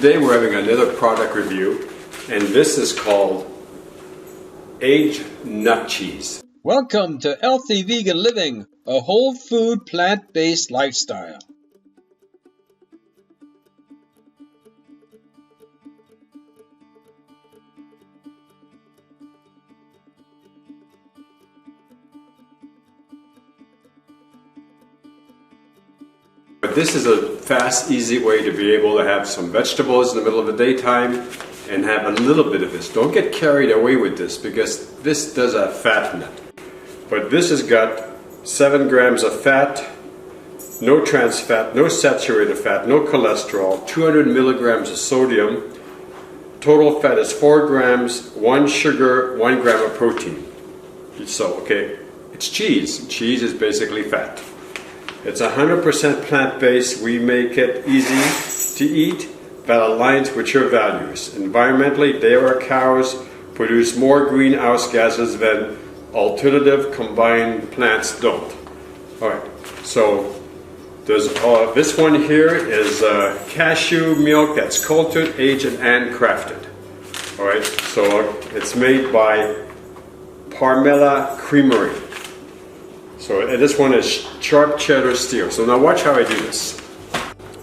Today we're having another product review, and this is called aged nut cheese. Welcome to Healthy Vegan Living, a whole food plant-based lifestyle. But this is a fast, easy way to be able to have some vegetables in the middle of the daytime and have a little bit of this. Don't get carried away with this because this does have fat in it. But this has got 7 grams of fat, no trans fat, no saturated fat, no cholesterol, 200 milligrams of sodium. Total fat is 4 grams, 1 sugar, 1 gram of protein. So, okay, it's cheese. Cheese is basically fat. It's 100% plant-based. We make it easy to eat that aligns with your values. Environmentally, dairy cows produce more greenhouse gases than alternative combined plants don't. Alright, so there's, this one here is cashew milk that's cultured, aged, and handcrafted. Alright, so it's made by Parmela Creamery. So this one is sharp cheddar steel. So now watch how I do this.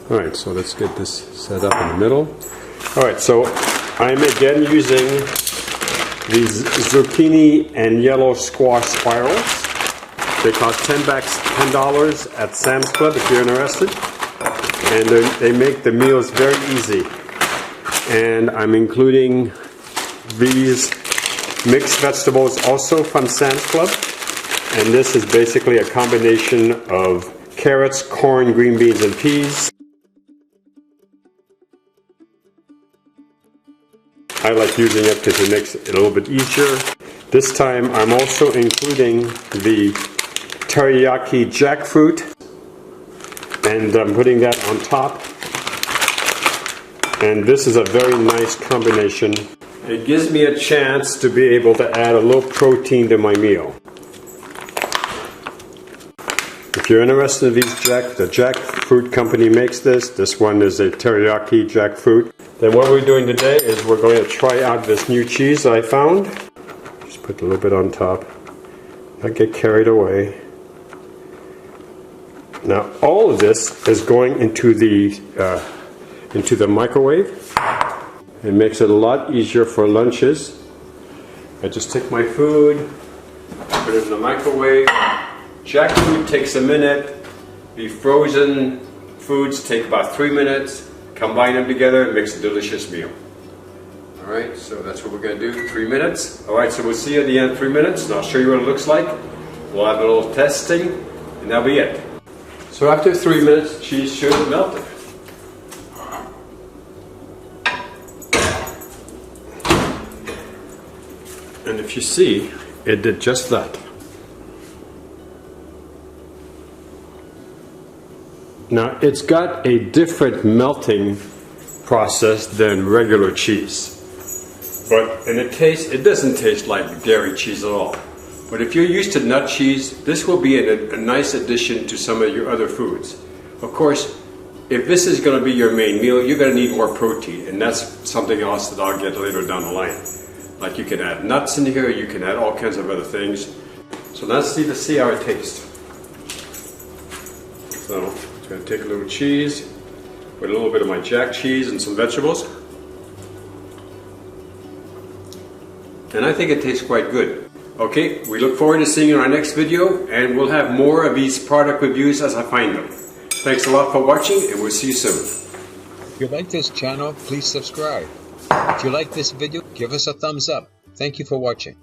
Alright, so let's get this set up in the middle. Alright, so I'm again using these zucchini and yellow squash spirals. They cost $10 at Sam's Club if you're interested. And they make the meals very easy. And I'm including these mixed vegetables also from Sam's Club. And this is basically a combination of carrots, corn, green beans, and peas. I like using it because it makes it a little bit easier. This time I'm also including the teriyaki jackfruit, and I'm putting that on top. And this is a very nice combination. It gives me a chance to be able to add a little protein to my meal. If you're interested in these the Jackfruit company makes this. This one is a teriyaki jackfruit. Then what we're doing today is we're going to try out this new cheese that I found. Just put a little bit on top. Not get carried away. Now all of this is going into the microwave. It makes it a lot easier for lunches. I just take my food, put it in the microwave. Jackfruit takes a minute. The frozen foods take about 3 minutes. Combine them together and makes a delicious meal. Alright, so that's what we're going to do, 3 minutes. Alright, so we'll see you at the end of 3 minutes, and I'll show you what it looks like. We'll have a little testing, and that'll be it. So after 3 minutes, the cheese should have melted. And if you see, it did just that. Now, it's got a different melting process than regular cheese. But in the taste, it doesn't taste like dairy cheese at all. But if you're used to nut cheese, this will be a nice addition to some of your other foods. Of course, if this is going to be your main meal, you're going to need more protein. And that's something else that I'll get later down the line. Like you can add nuts in here, you can add all kinds of other things. So let's see how it tastes. So, I'm going to take a little cheese, put a little bit of my jack cheese and some vegetables. And I think it tastes quite good. Okay, we look forward to seeing you in our next video, and we'll have more of these product reviews as I find them. Thanks a lot for watching, and we'll see you soon. If you like this channel, please subscribe. If you like this video, give us a thumbs up. Thank you for watching.